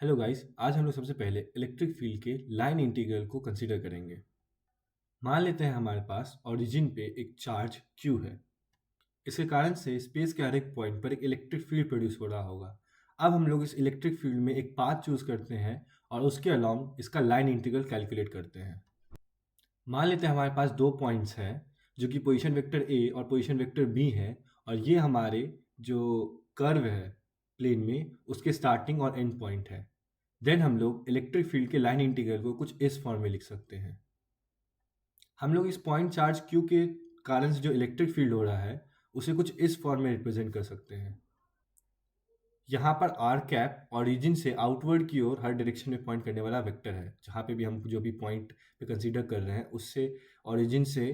Hello guys, आज हम लोग सबसे पहले इलेक्ट्रिक फील्ड के लाइन इंटीग्रल को कंसीडर करेंगे। मान लेते हैं हमारे पास ओरिजिन पे एक चार्ज Q है। इसके कारण से स्पेस के हर एक पॉइंट पर एक इलेक्ट्रिक फील्ड प्रोड्यूस हो रहा होगा। अब हम लोग इस इलेक्ट्रिक फील्ड में एक पाथ चूज करते हैं और उसके अलोंग इसका लाइन इंटीग्रल कैलकुलेट करते हैं। मान लेते हैं हमारे पास दो पॉइंट्स हैं जो कि पोजीशन वेक्टर ए और पोजीशन वेक्टर बी है, और ये हमारे जो कर्व है प्लेन में उसके स्टार्टिंग और एंड पॉइंट है। देन हम लोग इलेक्ट्रिक फील्ड के लाइन इंटीग्रल को कुछ इस फॉर्म में लिख सकते हैं। हम लोग इस पॉइंट चार्ज क्यू के कारण से जो इलेक्ट्रिक फील्ड हो रहा है उसे कुछ इस फॉर्म में रिप्रेजेंट कर सकते हैं। यहाँ पर आर कैप ओरिजिन से आउटवर्ड की ओर हर डायरेक्शन में पॉइंट करने वाला वेक्टर है। जहाँ पे भी हम जो भी पॉइंट पे कंसीडर कर रहे हैं उससे ओरिजिन से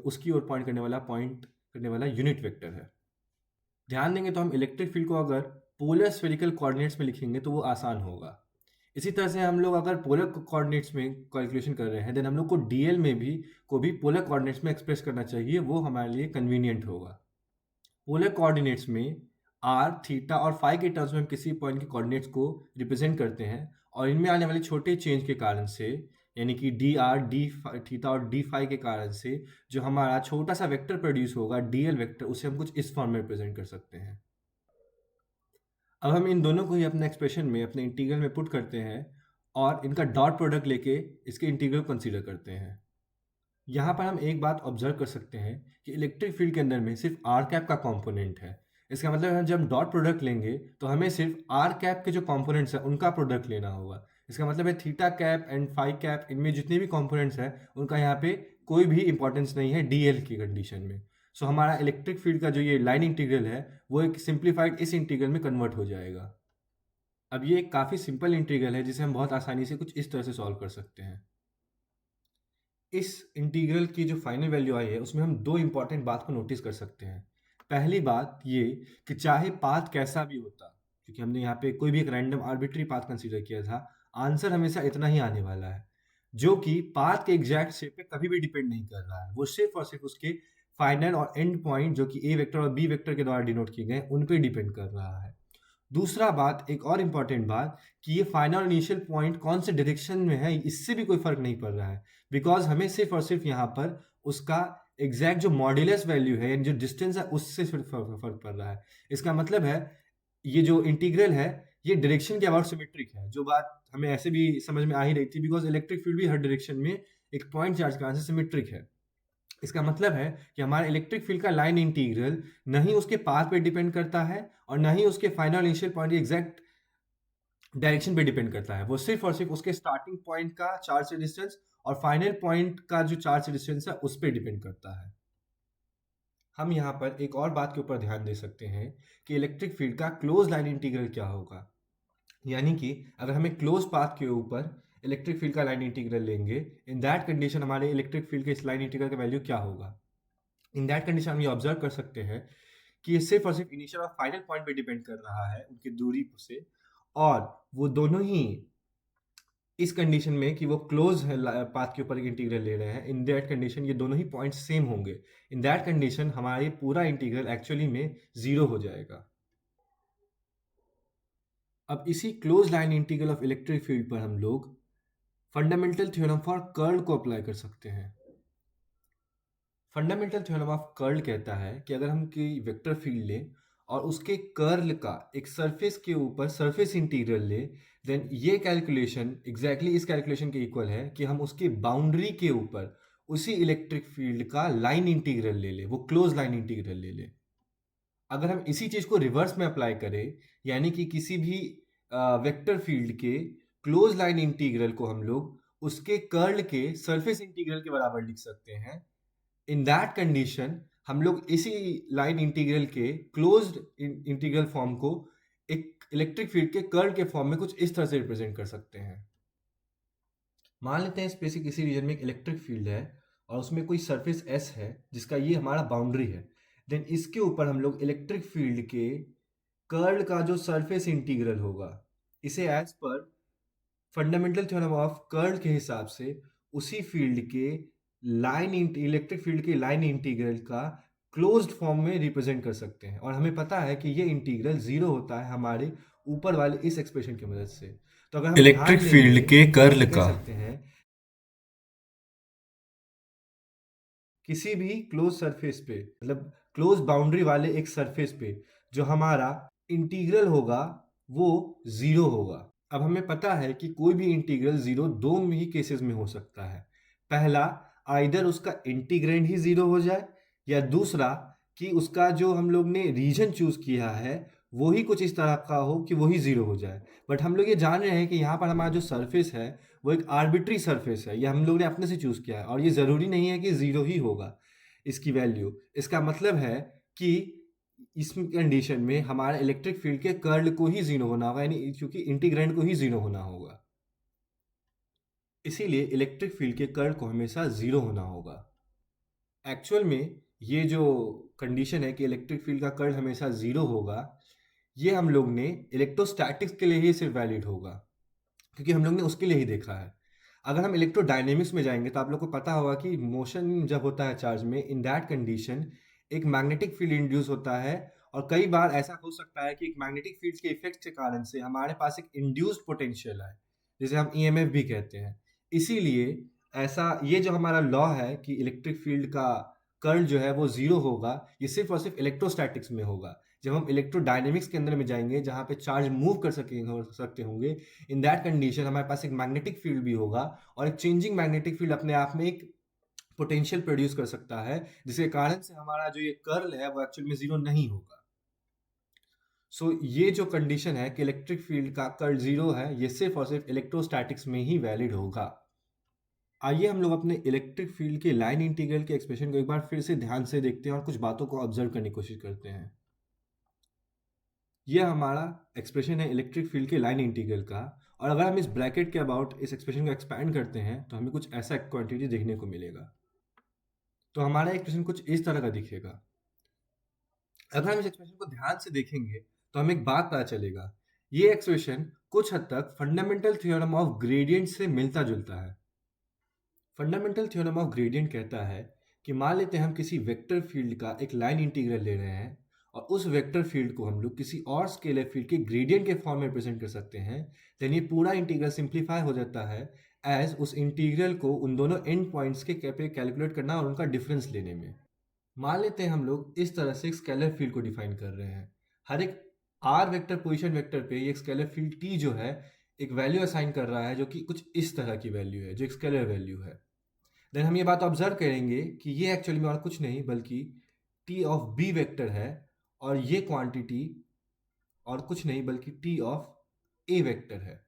उसकी ओर पॉइंट करने वाला यूनिट वेक्टर है। ध्यान देंगे तो हम इलेक्ट्रिक फील्ड को अगर पोलर स्फेरिकल कोऑर्डिनेट्स में लिखेंगे तो वो आसान होगा। इसी तरह से हम लोग अगर पोलर कोऑर्डिनेट्स में कैलकुलेशन कर रहे हैं देन हम लोग को डीएल में भी पोलर कोऑर्डिनेट्स में एक्सप्रेस करना चाहिए, वो हमारे लिए कन्वीनियंट होगा। पोलर कोऑर्डिनेट्स में आर, थीटा और फाई के टर्म्स में हम किसी पॉइंट के कोऑर्डिनेट्स को रिप्रेजेंट करते हैं, और इनमें आने वाले छोटे चेंज के कारण से यानी कि डी आर, डी थीटा और डी फाई के कारण से जो हमारा छोटा सा वेक्टर प्रोड्यूस होगा डीएल वेक्टर, उसे हम कुछ इस फॉर्म में रिप्रेजेंट कर सकते हैं। अब हम इन दोनों को ही अपने एक्सप्रेशन में अपने इंटीग्रल में पुट करते हैं और इनका डॉट प्रोडक्ट लेके इसके इंटीग्रल कंसीडर करते हैं। यहाँ पर हम एक बात ऑब्जर्व कर सकते हैं कि इलेक्ट्रिक फील्ड के अंदर में सिर्फ आर कैप का कंपोनेंट है। इसका मतलब है जब हम डॉट प्रोडक्ट लेंगे तो हमें सिर्फ आर कैप के जो कंपोनेंट्स हैं उनका प्रोडक्ट लेना होगा। इसका मतलब है theta cap and phi cap, इनमें जितने भी कंपोनेंट्स हैं उनका यहाँ पे कोई भी इंपॉर्टेंस नहीं है डीएल की कंडीशन में। सो हमारा इलेक्ट्रिक फील्ड का जो ये लाइन इंटीग्रल है वो एक सिंप्लीफाइड इस इंटीग्रल में कन्वर्ट हो जाएगा। अब ये एक काफ़ी सिंपल इंटीग्रल है जिसे हम बहुत आसानी से कुछ इस तरह से सॉल्व कर सकते हैं। इस इंटीग्रल की जो फाइनल वैल्यू आई है उसमें हम दो इंपॉर्टेंट बात को नोटिस कर सकते हैं। पहली बात ये कि चाहे पाथ कैसा भी होता, क्योंकि हमने यहाँ पे कोई भी एक रैंडम आर्बिट्री पाथ कंसीडर किया था, आंसर हमेशा इतना ही आने वाला है, जो कि पाथ के एग्जैक्ट शेप पे कभी भी डिपेंड नहीं कर रहा है। वो सिर्फ और सिर्फ उसके फाइनल और एंड पॉइंट जो कि ए वेक्टर और बी वेक्टर के द्वारा डिनोट किए गए उन पे डिपेंड कर रहा है। दूसरा बात, एक और इम्पॉर्टेंट बात, कि ये फाइनल और इनिशियल पॉइंट कौन से डायरेक्शन में है इससे भी कोई फर्क नहीं पड़ रहा है, बिकॉज हमें सिर्फ और सिर्फ यहाँ पर उसका एग्जैक्ट जो मॉड्यूलस वैल्यू है यानी जो डिस्टेंस है उससे सिर्फ फर्क पड़ रहा है। इसका मतलब है ये जो इंटीग्रल है ये डायरेक्शन के अबाउट सिमेट्रिक है, जो बात हमें ऐसे भी समझ में आ ही रही थी, बिकॉज इलेक्ट्रिक फील्ड भी हर डायरेक्शन में एक पॉइंट चार्ज के कारण से सिमेट्रिक है। इसका मतलब है कि हमारा इलेक्ट्रिक फील्ड का लाइन इंटीग्रल न ही उसके पाथ पे डिपेंड करता है और न ही उसके फाइनल इनिशियल पॉइंट के एग्जैक्ट डायरेक्शन पे डिपेंड करता है। वो सिर्फ और सिर्फ उसके स्टार्टिंग पॉइंट का चार्ज से डिस्टेंस और फाइनल पॉइंट का जो चार्ज से डिस्टेंस है उस पर डिपेंड करता है। हम यहाँ पर एक और बात के ऊपर ध्यान दे सकते हैं कि इलेक्ट्रिक फील्ड का क्लोज लाइन इंटीग्रल क्या होगा। यानी कि अगर हमें क्लोज पाथ के ऊपर इलेक्ट्रिक फील्ड का लाइन इंटीग्रल लेंगे, इन दैट कंडीशन हमारे इलेक्ट्रिक फील्ड के इस लाइन इंटीग्रल का वैल्यू क्या होगा। इन दैट कंडीशन हम ये ऑब्जर्व कर सकते हैं कि ये सिर्फ और सिर्फ इनिशियल और फाइनल पॉइंट पे डिपेंड कर रहा है उनकी दूरी से, और वो दोनों ही इस कंडीशन में कि वो क्लोज है पाथ के ऊपर एक इंटीग्रल ले रहे हैं, इन दैट कंडीशन ये दोनों ही पॉइंट सेम होंगे। इन दैट कंडीशन हमारा ये पूरा इंटीग्रल एक्चुअली में जीरो हो जाएगा। अब इसी close line integral of electric field पर हम लोग फंडामेंटल थ्योरम फॉर कर्ल को अप्लाई कर सकते हैं। फंडामेंटल थ्योरम ऑफ कर्ल कहता है कि अगर हम कोई वेक्टर फील्ड लें और उसके कर्ल का एक सरफेस के ऊपर सरफेस इंटीग्रल ले, देन ये कैलकुलेशन एग्जैक्टली इस कैलकुलेशन के इक्वल है कि हम उसके बाउंड्री के ऊपर उसी इलेक्ट्रिक फील्ड का लाइन इंटीग्रल ले ले, वो क्लोज लाइन इंटीग्रल ले ले। अगर हम इसी चीज को रिवर्स में अप्लाई करें, यानी कि किसी भी वेक्टर फील्ड के क्लोज लाइन इंटीग्रल को हम लोग उसके कर्ल के सरफेस इंटीग्रल के बराबर लिख सकते हैं। इन दैट कंडीशन हम लोग इसी लाइन इंटीग्रल के क्लोज्ड इंटीग्रल फॉर्म को एक इलेक्ट्रिक फील्ड के कर्ल के फॉर्म में कुछ इस तरह से रिप्रेजेंट कर सकते हैं। मान लेते हैं स्पेसिफिक किसी रीजन में एक इलेक्ट्रिक फील्ड है और उसमें कोई सरफेस एस है जिसका ये हमारा बाउंड्री है। देन इसके ऊपर हम लोग इलेक्ट्रिक फील्ड के कर्ल का जो सरफेस इंटीग्रल होगा, इसे as per fundamental theorem of curl के हिसाब से उसी फील्ड के लाइन इलेक्ट्रिक फील्ड के लाइन इंटीग्रल का क्लोज्ड फॉर्म में रिप्रेजेंट कर सकते हैं। और हमें पता है कि ये इंटीग्रल जीरो होता है हमारे ऊपर वाले इस एक्सप्रेशन की मदद से। तो अगर हम इलेक्ट्रिक ध्यान फील्ड देंगे के तो हम कर्ल ये कह का सकते हैं किसी भी क्लोज सरफेस पे, मतलब क्लोज बाउंड्री वाले एक सरफेस पे जो हमारा इंटीग्रल होगा वो जीरो होगा। अब हमें पता है कि कोई भी इंटीग्रल जीरो दो में ही केसेस में हो सकता है। पहला, आइदर उसका इंटीग्रैंड ही जीरो हो जाए, या दूसरा कि उसका जो हम लोग ने रीजन चूज किया है वो ही कुछ इस तरह का हो कि वो ही जीरो हो जाए। बट हम लोग ये जान रहे हैं कि यहाँ पर हमारा जो सरफेस है वो एक आर्बिट्री सरफेस है, ये हम लोग ने अपने से चूज किया है, और ये ज़रूरी नहीं है कि ज़ीरो ही होगा इसकी वैल्यू। इसका मतलब है कि इस कंडीशन में हमारे इलेक्ट्रिक फील्ड के कर्ल को ही ज़ीरो होना होगा, यानी क्योंकि इंटीग्रैंड को ही ज़ीरो होना होगा, इसीलिए इलेक्ट्रिक फील्ड के कर्ल को हमेशा ज़ीरो होना होगा। एक्चुअल में ये जो कंडीशन है कि इलेक्ट्रिक फील्ड का कर्ल हमेशा ज़ीरो होगा, ये हम लोग ने इलेक्ट्रोस्टैटिक्स के लिए ही सिर्फ वैलिड होगा, क्योंकि हम लोग ने उसके लिए ही देखा है। अगर हम इलेक्ट्रोडायनेमिक्स में जाएंगे तो आप लोग को पता होगा कि मोशन जब होता है चार्ज में, इन दैट कंडीशन एक मैग्नेटिक फील्ड इंड्यूस होता है, और कई बार ऐसा हो सकता है कि एक मैग्नेटिक फील्ड के इफेक्ट के कारण से हमारे पास एक इंड्यूस्ड पोटेंशियल है, जिसे हम ईएमएफ भी कहते हैं। इसीलिए ऐसा, ये जो हमारा लॉ है कि इलेक्ट्रिक फील्ड का कर्ल जो है वो जीरो होगा, ये सिर्फ और सिर्फ इलेक्ट्रोस्टैटिक्स में होगा। जब हम इलेक्ट्रोडायनेमिक्स के अंदर में जाएंगे जहाँ पे चार्ज मूव कर सकते होंगे, इन दैट कंडीशन हमारे पास एक मैग्नेटिक फील्ड भी होगा, और एक चेंजिंग मैग्नेटिक फील्ड अपने आप में एक पोटेंशियल प्रोड्यूस कर सकता है, जिसके कारण से हमारा जो ये कर्ल है वो एक्चुअल में जीरो नहीं होगा। ये जो कंडीशन है कि इलेक्ट्रिक फील्ड का कर्ल जीरो है, ये सिर्फ और सिर्फ इलेक्ट्रोस्टैटिक्स में ही वैलिड होगा। आइए हम लोग अपने इलेक्ट्रिक फील्ड के लाइन इंटीग्रल के एक्सप्रेशन को एक बार फिर से ध्यान से देखते हैं और कुछ बातों को ऑब्जर्व करने की कोशिश करते हैं। ये हमारा एक्सप्रेशन है इलेक्ट्रिक फील्ड के लाइन इंटीग्रल का, और अगर हम इस ब्रैकेट के अबाउट इस एक्सप्रेशन को एक्सपैंड करते हैं तो हमें कुछ ऐसा क्वांटिटी देखने को मिलेगा। तो हमारा एक्सप्रेशन कुछ इस तरह का दिखेगा। अगर हम इस एक्सप्रेशन को ध्यान से देखेंगे तो हमें एक बात पता चलेगा, ये एक्सप्रेशन कुछ हद तक फंडामेंटल थ्योरम ऑफ ग्रेडियंट से मिलता जुलता है। फंडामेंटल थ्योरम ऑफ ग्रेडियंट कहता है कि मान लेते हैं हम किसी वेक्टर फील्ड का एक लाइन इंटीग्रल ले रहे हैं, और उस वेक्टर फील्ड को हम लोग किसी और स्केलर फील्ड के ग्रेडियंट के फॉर्म में रिप्रेजेंट कर सकते हैं। देन ये पूरा इंटीग्रल सिंप्लीफाई हो जाता है एज उस इंटीग्रल को उन दोनों एंड पॉइंट्स के पे कैलकुलेट करना और उनका डिफरेंस लेने में। मान लेते हैं हम लोग इस तरह से एक स्केलर फील्ड को डिफाइन कर रहे हैं। हर एक आर वेक्टर पोजिशन वेक्टर पे ये एक स्केलर फील्ड टी जो है एक वैल्यू असाइन कर रहा है, जो कि कुछ इस तरह की वैल्यू है, जो एक स्केलर वैल्यू है। देन हम ये बात ऑब्जर्व करेंगे कि ये एक्चुअली में और कुछ नहीं बल्कि टी ऑफ बी वेक्टर है, और ये क्वांटिटी और कुछ नहीं बल्कि टी ऑफ ए वेक्टर है।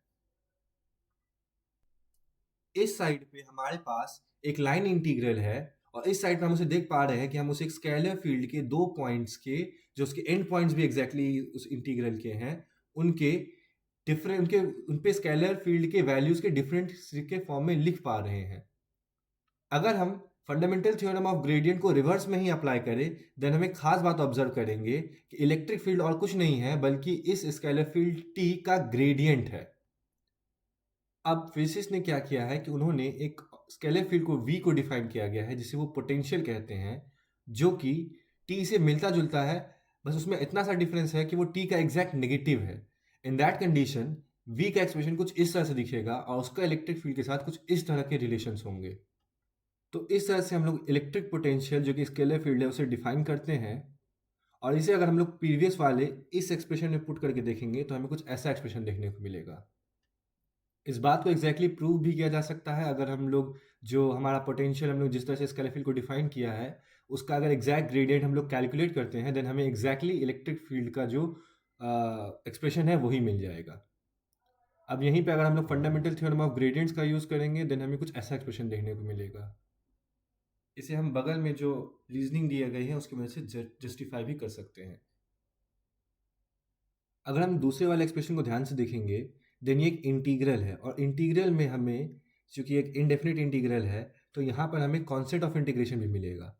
इस साइड पे हमारे पास एक लाइन इंटीग्रल है, और इस साइड पे हम उसे देख पा रहे हैं कि हम उसे एक स्केलर फील्ड के दो पॉइंट्स के, जो उसके एंड पॉइंट्स भी एग्जैक्टली उस इंटीग्रल के हैं, उनके डिफरेंट उनके उन पे स्केलर फील्ड के वैल्यूज के डिफरेंट के फॉर्म में लिख पा रहे हैं। अगर हम फंडामेंटल थ्योरम ऑफ ग्रेडियंट को रिवर्स में ही अप्लाई करें, देन हम एक खास बात ऑब्जर्व करेंगे कि इलेक्ट्रिक फील्ड और कुछ नहीं है बल्कि इस स्केलर फील्ड टी का ग्रेडियंट है। अब फिजिसिस्ट ने क्या किया है कि उन्होंने एक स्केलर फील्ड को v को डिफाइन किया गया है, जिसे वो पोटेंशियल कहते हैं, जो कि t से मिलता जुलता है, बस उसमें इतना सा डिफरेंस है कि वो t का एग्जैक्ट नेगेटिव है। इन दैट कंडीशन v का एक्सप्रेशन कुछ इस तरह से दिखेगा, और उसका इलेक्ट्रिक फील्ड के साथ कुछ इस तरह के रिलेशंस होंगे। तो इस तरह से हम लोग इलेक्ट्रिक पोटेंशियल जो कि स्केलर फील्ड है उसे डिफाइन करते हैं, और इसे अगर हम लोग प्रीवियस वाले इस एक्सप्रेशन में पुट करके देखेंगे तो हमें कुछ ऐसा एक्सप्रेशन देखने को मिलेगा। इस बात को एग्जैक्टली प्रूव भी किया जा सकता है अगर हम लोग जो हमारा पोटेंशियल हम लोग जिस तरह से स्केलर फील्ड को डिफाइन किया है उसका अगर एग्जैक्ट ग्रेडियंट हम लोग कैलकुलेट करते हैं, देन हमें एग्जैक्टली इलेक्ट्रिक फील्ड का जो एक्सप्रेशन है वही मिल जाएगा। अब यहीं पे अगर हम लोग फंडामेंटल थ्योरम ऑफ ग्रेडियंट्स का यूज़ करेंगे, देन हमें कुछ ऐसा एक्सप्रेशन देखने को मिलेगा। इसे हम बगल में जो रीजनिंग दिए गए हैं उसकी वजह से जस्टिफाई भी कर सकते हैं। अगर हम दूसरे वाले एक्सप्रेशन को ध्यान से देखेंगे, देन ये एक इंटीग्रल है, और इंटीग्रल में हमें, चूंकि एक इनडेफिनिट इंटीग्रल है, तो यहाँ पर हमें कॉन्सेप्ट ऑफ इंटीग्रेशन भी मिलेगा।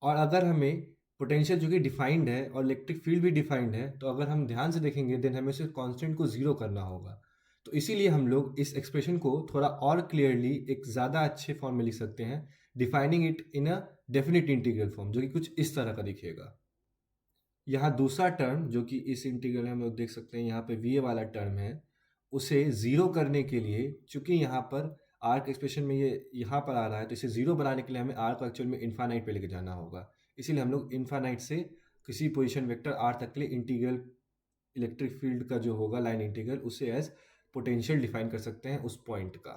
और अगर हमें पोटेंशियल जो कि डिफाइंड है और इलेक्ट्रिक फील्ड भी डिफाइंड है, तो अगर हम ध्यान से देखेंगे देन हमें उस कांस्टेंट को ज़ीरो करना होगा। तो इसीलिए हम लोग इस एक्सप्रेशन को थोड़ा और क्लियरली एक ज़्यादा अच्छे फॉर्म में लिख सकते हैं, defining it in a definite integral form, जो कि कुछ इस तरह का दिखेगा। यहाँ दूसरा टर्म जो कि इस इंटीग्रल में हम लोग देख सकते हैं, यहाँ पे वी ए वाला टर्म है, उसे ज़ीरो करने के लिए, चूंकि यहाँ पर आर के एक्सप्रेशन में ये यहाँ पर आ रहा है, तो इसे ज़ीरो बनाने के लिए हमें आर को एक्चुअल में इन्फानाइट पे लेके जाना होगा। इसीलिए हम लोग इन्फानाइट से किसी पोजीशन वेक्टर आर तक के लिए इंटीग्रल इलेक्ट्रिक फील्ड का जो होगा लाइन इंटीग्रल, उसे एज पोटेंशियल डिफाइन कर सकते हैं उस पॉइंट का।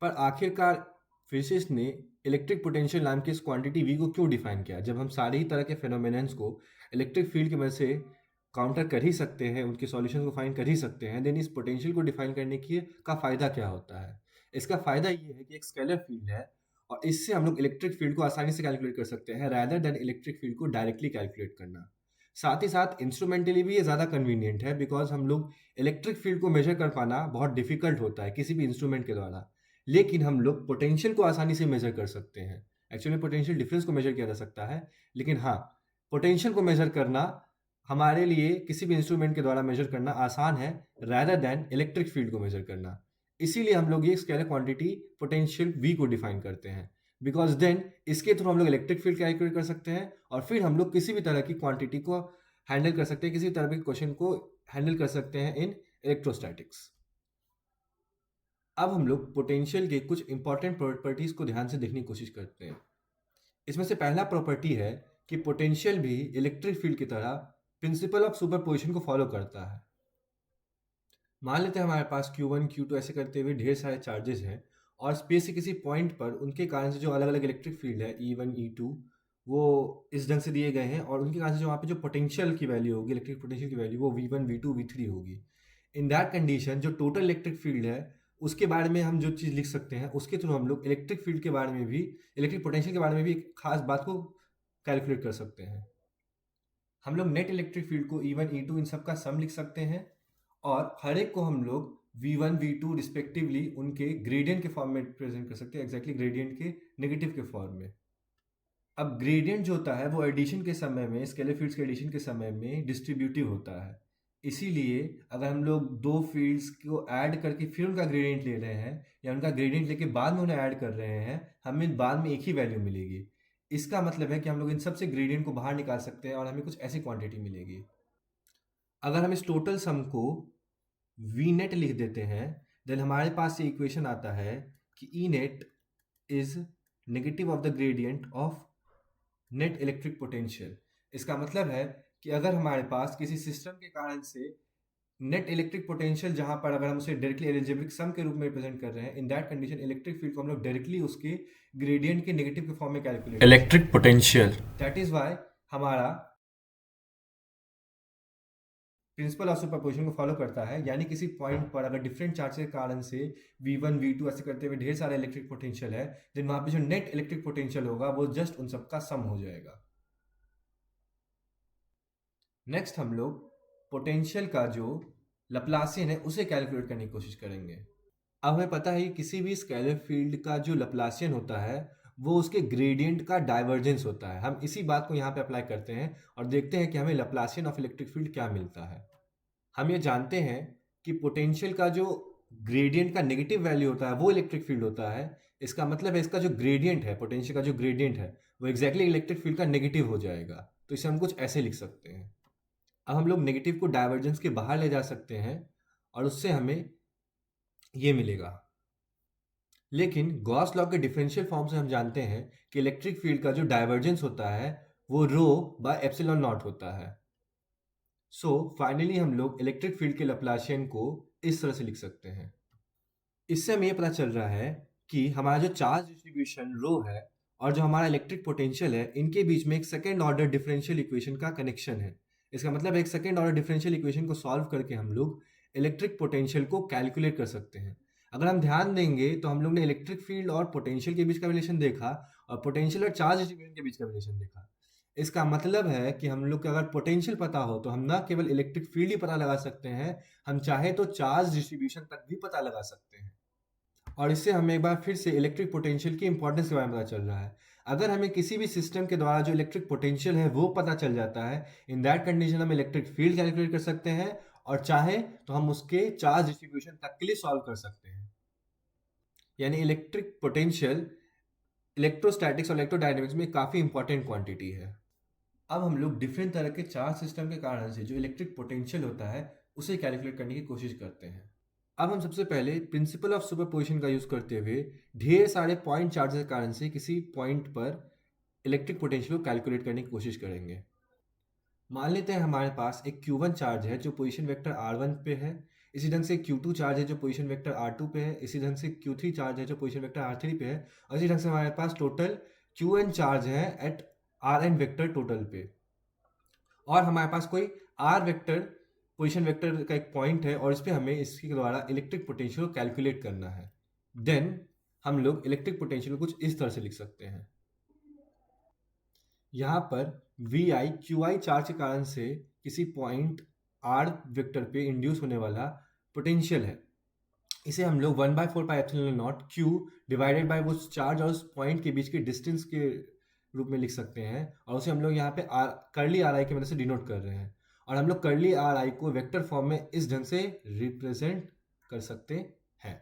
पर आखिरकार फिजिसिस्ट ने इलेक्ट्रिक पोटेंशियल नाम की इस क्वांटिटी वी को क्यों डिफाइन किया, जब हम सारे ही तरह के फेनोमेनन्स को इलेक्ट्रिक फील्ड की वजह से काउंटर कर ही सकते हैं, उनके सॉल्यूशन को फाइंड कर ही सकते हैं, देन इस पोटेंशियल को डिफाइन करने की का फ़ायदा क्या होता है? इसका फ़ायदा ये है कि एक स्केलर फील्ड है और इससे हम लोग इलेक्ट्रिक फील्ड को आसानी से कैलकुलेट कर सकते हैं रैदर देन इलेक्ट्रिक फील्ड को डायरेक्टली कैलकुलेट करना। साथ ही साथ इंस्ट्रूमेंटली भी ये ज़्यादा कन्वीनियंट है, बिकॉज हम लोग इलेक्ट्रिक फील्ड को मेजर कर पाना बहुत डिफिकल्ट होता है किसी भी इंस्ट्रूमेंट के द्वारा, लेकिन हम लोग पोटेंशियल को आसानी से मेजर कर सकते हैं। एक्चुअली पोटेंशियल डिफरेंस को मेजर किया जा सकता है, लेकिन हाँ, पोटेंशियल को मेजर करना हमारे लिए किसी भी इंस्ट्रूमेंट के द्वारा मेजर करना आसान है रैदर देन इलेक्ट्रिक फील्ड को मेजर करना। इसीलिए हम लोग ये स्केलर क्वांटिटी पोटेंशियल वी को डिफाइन करते हैं, बिकॉज देन इसके थ्रू हम लोग इलेक्ट्रिक फील्ड कैलकुलेट कर सकते हैं और फिर हम लोग किसी भी तरह की क्वांटिटी को हैंडल कर सकते हैं, किसी भी तरह के क्वेश्चन को हैंडल कर सकते हैं इन इलेक्ट्रोस्टैटिक्स। अब हम लोग पोटेंशियल के कुछ इंपॉर्टेंट प्रॉपर्टीज को ध्यान से देखने की कोशिश करते हैं। इसमें से पहला प्रॉपर्टी है कि पोटेंशियल भी इलेक्ट्रिक फील्ड की तरह प्रिंसिपल ऑफ सुपरपोजिशन को फॉलो करता है। मान लेते हैं हमारे पास Q1 Q2 ऐसे करते हुए ढेर सारे चार्जेस हैं और स्पेस के किसी पॉइंट पर उनके कारण से जो अलग अलग इलेक्ट्रिक फील्ड है E1 E2 वो इस ढंग से दिए गए हैं और उनके कारण से जो वहाँ पे जो पोटेंशियल की वैल्यू होगी, इलेक्ट्रिक पोटेंशियल की वैल्यू, वो V1 V2 V3 होगी। इन दैट कंडीशन जो टोटल इलेक्ट्रिक फील्ड है उसके बारे में हम जो चीज़ लिख सकते हैं, उसके थ्रू हम लोग इलेक्ट्रिक फील्ड के बारे में भी, इलेक्ट्रिक पोटेंशियल के बारे में भी एक खास बात को कैलकुलेट कर सकते हैं। हम लोग नेट इलेक्ट्रिक फील्ड को E1 E2 इन सब का सम लिख सकते हैं और हर एक को हम लोग V1 V2 रिस्पेक्टिवली उनके ग्रेडियंट के फॉर्म में प्रेजेंट कर सकते हैं, एग्जैक्टली ग्रेडियंट के नेगेटिव के फॉर्म में। अब ग्रेडियंट जो होता है वो एडिशन के समय में, स्केलर फील्ड्स के एडिशन के समय में डिस्ट्रीब्यूटिव होता है। इसीलिए अगर हम लोग दो फील्ड्स को ऐड करके फिर उनका ग्रेडियंट ले रहे हैं या उनका ग्रेडियंट लेके बाद में उन्हें ऐड कर रहे हैं, हमें बाद में एक ही वैल्यू मिलेगी। इसका मतलब है कि हम लोग इन सबसे ग्रेडियंट को बाहर निकाल सकते हैं और हमें कुछ ऐसी क्वांटिटी मिलेगी। अगर हम इस टोटल सम को वी नेट लिख देते हैं, देन हमारे पास ये इक्वेशन आता है कि E net is negative of the gradient of net electric potential. इसका मतलब है कि अगर हमारे पास किसी सिस्टम के कारण से नेट इलेक्ट्रिक पोटेंशियल, जहां पर अगर हम उसे डायरेक्टली एल्जेब्रिक सम के रूप में रिप्रेजेंट कर रहे हैं, in that condition electric field को हम लोग डायरेक्टली उसके ग्रेडियंट के नेगेटिव के फॉर्म में calculate electric potential. That is why हमारा प्रिंसिपल ऑफ सुपरपोजिशन को फॉलो करता है, यानी किसी पॉइंट पर अगर डिफरेंट चार्ज के कारण से V1 V2 ऐसे करते हुए ढेर सारा इलेक्ट्रिक पोटेंशियल है, देन वहां पे जो नेट इलेक्ट्रिक पोटेंशियल होगा वो जस्ट उन सबका सम हो जाएगा। नेक्स्ट हम लोग पोटेंशियल का जो लप्लासियन है उसे कैलकुलेट करने की कोशिश करेंगे। अब हमें पता है कि किसी भी स्केलर फील्ड का जो लप्लासियन होता है वो उसके ग्रेडियंट का डाइवर्जेंस होता है। हम इसी बात को यहाँ पे अप्लाई करते हैं और देखते हैं कि हमें लप्लासियन ऑफ इलेक्ट्रिक फील्ड क्या मिलता है। हम ये जानते हैं कि पोटेंशियल का जो ग्रेडियंट का नेगेटिव वैल्यू होता है वो इलेक्ट्रिक फील्ड होता है। इसका मतलब है इसका जो ग्रेडियंट है, पोटेंशियल का जो ग्रेडियंट है, वो एग्जैक्टली इलेक्ट्रिक फील्ड का नेगेटिव हो जाएगा। तो इसे हम कुछ ऐसे लिख सकते हैं। अब हम लोग नेगेटिव को डाइवर्जेंस के बाहर ले जा सकते हैं और उससे हमें ये मिलेगा। लेकिन गॉस लॉ के डिफरेंशियल फॉर्म से हम जानते हैं कि इलेक्ट्रिक फील्ड का जो डाइवर्जेंस होता है वो रो बाय एप्सिलॉन नॉट होता है। सो फाइनली हम लोग इलेक्ट्रिक फील्ड के लप्लासियन को इस तरह से लिख सकते हैं। इससे हमें ये पता चल रहा है कि हमारा जो चार्ज डिस्ट्रीब्यूशन रो है और जो हमारा इलेक्ट्रिक पोटेंशियल है, इनके बीच में एक सेकेंड ऑर्डर डिफरेंशियल इक्वेशन का कनेक्शन है। इसका मतलब एक सेकेंड ऑर्डर डिफरेंशियल इक्वेशन को सॉल्व करके हम लोग इलेक्ट्रिक पोटेंशियल को कैलकुलेट कर सकते हैं। अगर हम ध्यान देंगे तो हम लोग ने इलेक्ट्रिक फील्ड और पोटेंशियल के बीच का रिलेशन देखा और पोटेंशियल और चार्ज डिस्ट्रीब्यूशन के बीच का रिलेशन देखा। इसका मतलब है कि हम लोग को अगर पोटेंशियल पता हो तो हम ना केवल इलेक्ट्रिक फील्ड ही पता लगा सकते हैं, हम चाहे तो चार्ज डिस्ट्रीब्यूशन तक भी पता लगा सकते हैं। और इससे हमें एक बार फिर से इलेक्ट्रिक पोटेंशियल की इंपॉर्टेंस के बारे में पता चल रहा है। अगर हमें किसी भी सिस्टम के द्वारा जो इलेक्ट्रिक पोटेंशियल है वो पता चल जाता है, इन दैट कंडीशन हम इलेक्ट्रिक फील्ड कैलकुलेट कर सकते हैं और चाहे तो हम उसके चार्ज डिस्ट्रीब्यूशन तक के लिए सॉल्व कर सकते हैं। यानी इलेक्ट्रिक पोटेंशियल इलेक्ट्रोस्टैटिक्स और इलेक्ट्रोडायनेमिक्स में काफ़ी इंपॉर्टेंट क्वांटिटी है। अब हम लोग डिफरेंट तरह के चार्ज सिस्टम के कारण से जो इलेक्ट्रिक पोटेंशियल होता है उसे कैलकुलेट करने की कोशिश करते हैं। अब हम सबसे पहले प्रिंसिपल ऑफ सुपरपोजिशन का यूज़ करते हुए ढेर सारे पॉइंट चार्जेस के कारण से किसी पॉइंट पर इलेक्ट्रिक पोटेंशियल को कैलकुलेट करने की कोशिश करेंगे। मान लेते हैं हमारे पास एक Q1 चार्ज है जो पोजीशन वेक्टर R1 पे है। इसी ढंग से Q2 चार्ज है जो पोजीशन वेक्टर R2 पे है। इसी ढंग से Q3 चार्ज है जो पोजीशन वेक्टर R3 पे है। और इसी ढंग से हमारे पास टोटल Qn चार्ज है एट Rn वेक्टर टोटल पे। और हमारे पास कोई R वेक्टर पोजीशन वेक्टर का एक पॉइंट है और इस पे हमें इसके द्वारा इलेक्ट्रिक पोटेंशियल को कैलकुलेट करना है। देन हम लोग इलेक्ट्रिक पोटेंशियल को कुछ इस तरह से लिख सकते हैं। यहाँ पर V I Q I charge के कारण से किसी पॉइंट आर वेक्टर पे इंड्यूस होने वाला पोटेंशियल है। इसे हम लोग 1/4πε0 क्यू डिवाइडेड बाय उस चार्ज और उस पॉइंट के बीच के डिस्टेंस के रूप में लिख सकते हैं और उसे हम लोग यहाँ पे कर्ली आर आई की मदद से डिनोट कर रहे हैं। और हम लोग कर्ली आर आई को वेक्टर फॉर्म में इस ढंग से रिप्रेजेंट कर सकते हैं।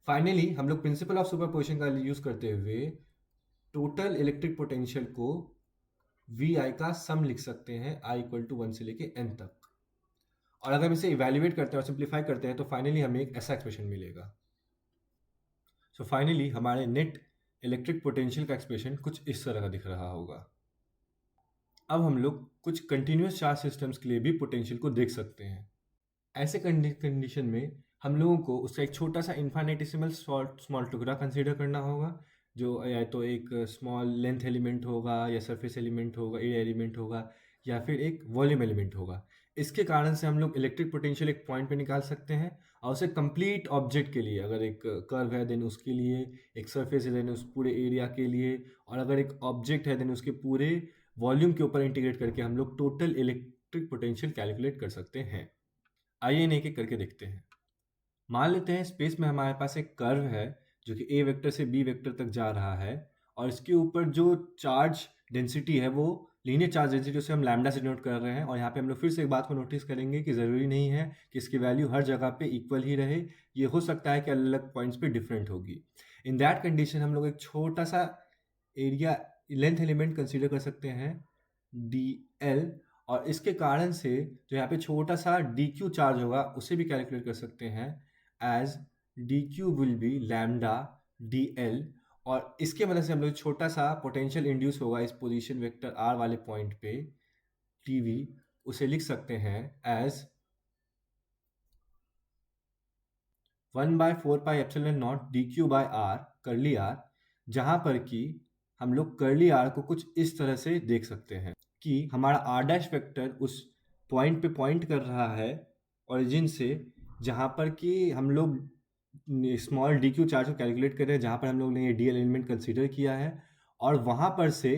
फाइनली हम लोग प्रिंसिपल ऑफ सुपरपोजिशन का यूज करते हुए टोटल इलेक्ट्रिक पोटेंशियल को वी आई का सम लिख सकते हैं i इक्वल टू 1 से लेके n तक। और अगर हम इसे इवेल्युएट करते हैं और सिंप्लीफाई करते हैं तो फाइनली हमें एक ऐसा एक्सप्रेशन मिलेगा। सो फाइनली हमारे नेट इलेक्ट्रिक पोटेंशियल का एक्सप्रेशन कुछ इस तरह का दिख रहा होगा। अब हम लोग कुछ कंटिन्यूस चार्ज सिस्टम्स के लिए भी पोटेंशियल को देख सकते हैं। ऐसे कंडीशन में हम लोगों को उसका एक छोटा सा इन्फाइनेटिसिमल स्मॉल टुकड़ा कंसीडर करना होगा, जो या तो एक स्मॉल लेंथ एलिमेंट होगा या सरफेस एलिमेंट होगा, एरिया एलिमेंट होगा या फिर एक वॉल्यूम एलिमेंट होगा। इसके कारण से हम लोग इलेक्ट्रिक पोटेंशियल एक पॉइंट पे निकाल सकते हैं और उसे कंप्लीट ऑब्जेक्ट के लिए, अगर एक कर्व है देन उसके लिए, एक सरफेस है देन उस पूरे एरिया के लिए, और अगर एक ऑब्जेक्ट है देन उसके पूरे वॉल्यूम के ऊपर इंटीग्रेट करके हम लोग टोटल इलेक्ट्रिक पोटेंशियल कैलकुलेट कर सकते हैं। आइए इन्हें एक एक करके देखते हैं। मान लेते हैं स्पेस में हमारे पास एक कर्व है जो कि ए वेक्टर से बी वेक्टर तक जा रहा है और इसके ऊपर जो चार्ज डेंसिटी है वो लीनियर चार्ज डेंसिटी, उसे हम लैम्डा से डिनोट कर रहे हैं। और यहाँ पे हम लोग फिर से एक बात को नोटिस करेंगे कि ज़रूरी नहीं है कि इसकी वैल्यू हर जगह पे इक्वल ही रहे, ये हो सकता है कि अलग अलग पॉइंट्स पे डिफरेंट होगी। इन दैट कंडीशन हम लोग एक छोटा सा एरिया लेंथ एलिमेंट कंसीडर कर सकते हैं डी एल, और इसके कारण से जो यहाँ पे छोटा सा डी क्यू चार्ज होगा उसे भी कैलकुलेट कर सकते हैं as D Q will be lambda D L. और इसके मदद से हम लोग छोटा सा पोटेंशियल इंड्यूस होगा इस पोजीशन वेक्टर आर वाले पॉइंट पे टी वी, उसे लिख सकते हैं as 1/4πε0 D Q by R curly R, जहाँ पर कि हम लोग कर्ली आर को कुछ इस तरह से देख सकते हैं कि हमारा आर डैश वेक्टर उस पॉइंट पे पॉइंट कर रहा है ओरिजिन से, जहाँ पर कि हम लोग स्मॉल डी क्यू चार्ज को कैलकुलेट कर रहे हैं, जहाँ पर हम लोग ने ये डी एलिमेंट कंसीडर किया है, और वहाँ पर से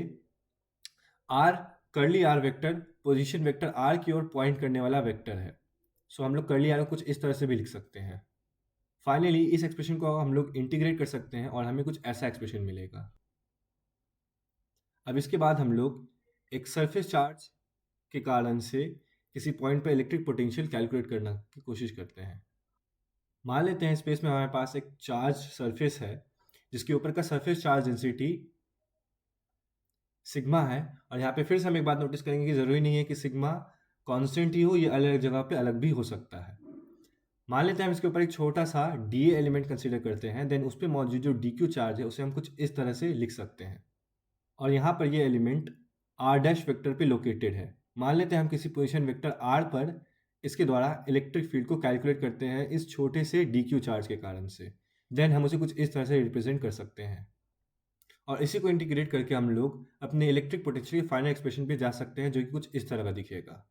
R curly R vector position vector R की ओर पॉइंट करने वाला वेक्टर है। सो हम लोग कर्ली आर को कुछ इस तरह से भी लिख सकते हैं। फाइनली इस एक्सप्रेशन को हम लोग इंटीग्रेट कर सकते हैं और हमें कुछ ऐसा एक्सप्रेशन मिलेगा। अब इसके बाद हम लोग एक सरफेस चार्ज के कारण से किसी पॉइंट पर इलेक्ट्रिक पोटेंशियल कैलकुलेट करने की कोशिश करते हैं। मान लेते हैं स्पेस में हमारे पास एक चार्ज सरफेस है जिसके ऊपर का सरफेस चार्ज डेंसिटी सिग्मा है। और यहाँ पे फिर से हम एक बात नोटिस करेंगे कि ज़रूरी नहीं है कि सिग्मा कांस्टेंट ही हो, ये अलग अलग जगह पे अलग भी हो सकता है। मान लेते हैं हम इसके ऊपर एक छोटा सा डी एलिमेंट कंसीडर करते हैं, देन उस पर मौजूद जो डी क्यू चार्ज है उसे हम कुछ इस तरह से लिख सकते हैं। और यहाँ पर ये एलिमेंट आर डैश वेक्टर पे लोकेटेड है। मान लेते हैं हम किसी पोजीशन वेक्टर आर पर इसके द्वारा इलेक्ट्रिक फील्ड को कैलकुलेट करते हैं इस छोटे से डी क्यू चार्ज के कारण से, देन हम उसे कुछ इस तरह से रिप्रेजेंट कर सकते हैं। और इसी को इंटीग्रेट करके हम लोग अपने इलेक्ट्रिक पोटेंशियल के फाइनल एक्सप्रेशन पे जा सकते हैं जो कि कुछ इस तरह का दिखेगा।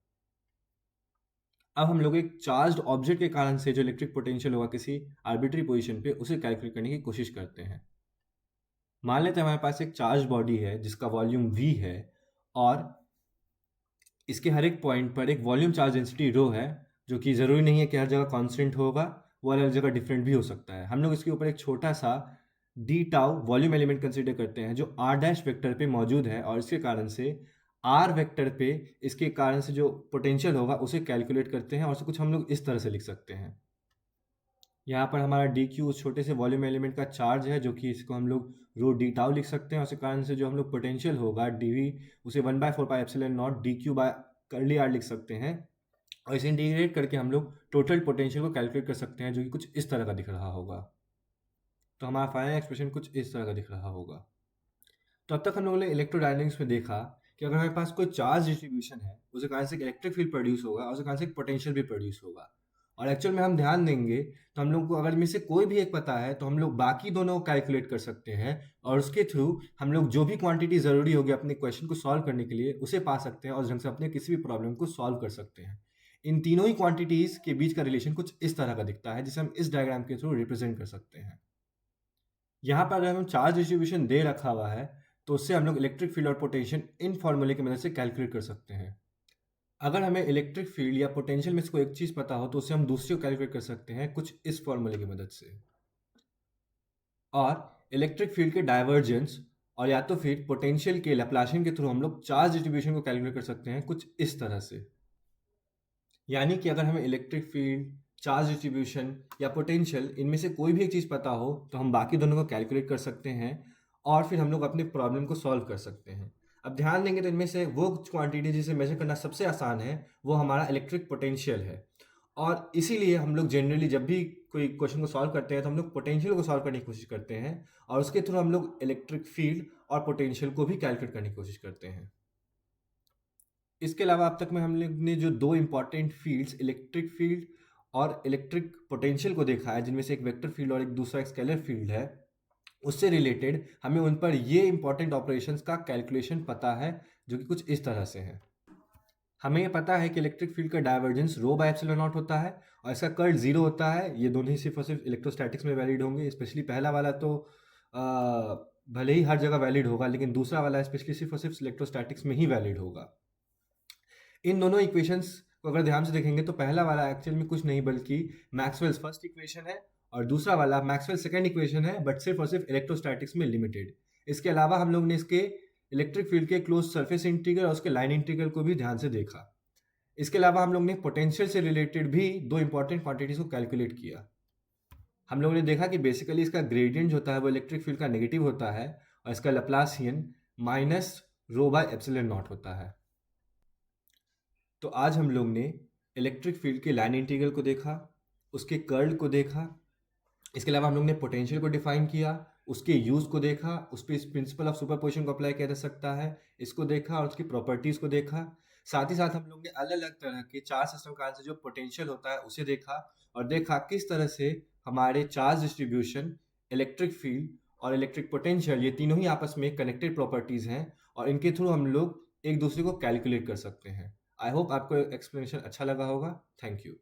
अब हम लोग एक चार्ज्ड ऑब्जेक्ट के कारण से जो इलेक्ट्रिक पोटेंशियल होगा किसी आर्बिट्री पोजीशन पे उसे कैलकुलेट करने की कोशिश करते हैं। मान लेते हैं हमारे पास एक चार्ज बॉडी है जिसका वॉल्यूम v है और इसके हर एक पॉइंट पर एक वॉल्यूम चार्ज डेंसिटी रो है, जो कि ज़रूरी नहीं है कि हर जगह कांस्टेंट होगा, वो अलग जगह डिफरेंट भी हो सकता है। हम लोग इसके ऊपर एक छोटा सा D tau volume element consider करते हैं जो आर डैश वेक्टर पे मौजूद है और इसके कारण से आर वेक्टर पे इसके कारण से जो पोटेंशियल होगा उसे कैलकुलेट करते हैं और उसे कुछ हम लोग इस तरह से लिख सकते हैं यहाँ पर हमारा डी क्यू उस छोटे से वॉल्यूम एलिमेंट का चार्ज है, जो कि इसको हम लोग रो डी टाउ लिख सकते हैं। उसी कारण से जो हम लोग पोटेंशियल होगा डी वी, उसे 1/4πε0 D Q by curly R लिख सकते हैं। और इसे इंटीग्रेट करके हम लोग टोटल पोटेंशियल को कैलकुलेट कर सकते हैं, जो कि कुछ इस तरह का दिख रहा होगा। तो हमारा फाइनल एक्सप्रेशन कुछ इस तरह का दिख रहा होगा। तो अब तक हम लोगों ने इलेक्ट्रोडायनेमिक्स में देखा कि अगर हमारे पास कोई चार्ज डिस्ट्रीब्यूशन है, उसके कारण से एक इलेक्ट्रिक फील्ड प्रोड्यूस होगा और उसके कारण से एक पोटेंशियल भी प्रोड्यूस होगा। और एक्चुअल में हम ध्यान देंगे तो हम लोग को अगर इनमें से कोई भी एक पता है तो हम लोग बाकी दोनों को कैलकुलेट कर सकते हैं, और उसके थ्रू हम लोग जो भी क्वांटिटी ज़रूरी होगी अपने क्वेश्चन को सॉल्व करने के लिए उसे पा सकते हैं और उस ढंग से अपने किसी भी प्रॉब्लम को सॉल्व कर सकते हैं। इन तीनों ही क्वांटिटीज़ के बीच का रिलेशन कुछ इस तरह का दिखता है, जिसे हम इस डायग्राम के थ्रू रिप्रेजेंट कर सकते हैं। यहाँ पर अगर हम चार्ज डिस्ट्रीब्यूशन दे रखा हुआ है तो उससे हम लोग इलेक्ट्रिक फील्ड और पोटेंशियल इन फॉर्मूले की मदद से कैलकुलेट कर सकते हैं। अगर हमें इलेक्ट्रिक फील्ड या पोटेंशियल में से कोई एक चीज़ पता हो तो उससे हम दूसरी को कैलकुलेट कर सकते हैं कुछ इस फॉर्मूले की मदद से। और इलेक्ट्रिक फील्ड के डाइवर्जेंस और या तो फिर पोटेंशियल के लैप्लासियन के थ्रू हम लोग चार्ज डिस्ट्रीब्यूशन को कैलकुलेट कर सकते हैं कुछ इस तरह से। यानी कि अगर हमें इलेक्ट्रिक फील्ड, चार्ज डिस्ट्रीब्यूशन या पोटेंशियल इनमें से कोई भी एक चीज़ पता हो तो हम बाकी दोनों को कैलकुलेट कर सकते हैं और फिर हम लोग अपने प्रॉब्लम को सॉल्व कर सकते हैं। अब ध्यान देंगे तो इनमें से वो क्वांटिटी जिसे मेजर करना सबसे आसान है वो हमारा इलेक्ट्रिक पोटेंशियल है। और इसीलिए हम लोग जनरली जब भी कोई क्वेश्चन को सॉल्व करते हैं तो हम लोग पोटेंशियल को सॉल्व करने की कोशिश करते हैं, और उसके थ्रू हम लोग इलेक्ट्रिक फील्ड और पोटेंशियल को भी कैलकुलेट करने की कोशिश करते हैं। इसके अलावा अब तक में हम लोग ने जो दो इंपॉर्टेंट फील्ड्स इलेक्ट्रिक फील्ड और इलेक्ट्रिक पोटेंशियल को देखा है, जिनमें से एक वेक्टर फील्ड और एक दूसरा एक स्केलर फील्ड है, उससे रिलेटेड हमें उन पर ये इंपॉर्टेंट ऑपरेशंस का कैलकुलेशन पता है, जो कि कुछ इस तरह से है। हमें ये पता है कि इलेक्ट्रिक फील्ड का divergence rho by epsilon not होता है और इसका कर्ल जीरो होता है। ये दोनों ही सिर्फ और सिर्फ इलेक्ट्रोस्टैटिक्स में वैलिड होंगे। स्पेशली पहला वाला तो भले ही हर जगह वैलिड होगा, लेकिन दूसरा वाला स्पेशली सिर्फ और सिर्फ इलेक्ट्रोस्टैटिक्स में ही वैलिड होगा। इन दोनों इक्वेशंस को अगर ध्यान से देखेंगे तो पहला वाला एक्चुअल में कुछ नहीं बल्कि मैक्सवेल्स फर्स्ट इक्वेशन है, और दूसरा वाला मैक्सवेल सेकंड इक्वेशन है, बट सिर्फ और सिर्फ इलेक्ट्रोस्टैटिक्स में लिमिटेड। इसके अलावा हम लोग ने इसके इलेक्ट्रिक फील्ड के क्लोज सरफेस इंटीग्रल और उसके लाइन इंटीग्रल को भी ध्यान से देखा। इसके अलावा हम लोग ने पोटेंशियल से रिलेटेड भी दो इंपॉर्टेंट क्वांटिटीज को कैलकुलेट किया। हम लोगों ने देखा कि बेसिकली इसका ग्रेडियंट जो होता है वो इलेक्ट्रिक फील्ड का नेगेटिव होता है और इसका Laplacian minus rho by epsilon not होता है। तो आज हम लोग ने इलेक्ट्रिक फील्ड के लाइन इंटीग्रल को देखा, उसके कर्ल को देखा। इसके अलावा हम लोग ने पोटेंशियल को डिफाइन किया, उसके यूज़ को देखा, उस पर इस प्रिंसिपल ऑफ सुपरपोजिशन को अप्लाई किया जा सकता है, इसको देखा और उसकी प्रॉपर्टीज़ को देखा। साथ ही साथ हम लोग ने अलग अलग तरह के चार्ज सिस्टम का आंसर जो पोटेंशियल होता है उसे देखा, और देखा किस तरह से हमारे चार्ज डिस्ट्रीब्यूशन, इलेक्ट्रिक फील्ड और इलेक्ट्रिक पोटेंशियल ये तीनों ही आपस में कनेक्टेड प्रॉपर्टीज़ हैं, और इनके थ्रू हम लोग एक दूसरे को कैलकुलेट कर सकते हैं। आई होप आपको एक्सप्लेनेशन अच्छा लगा होगा। Thank you.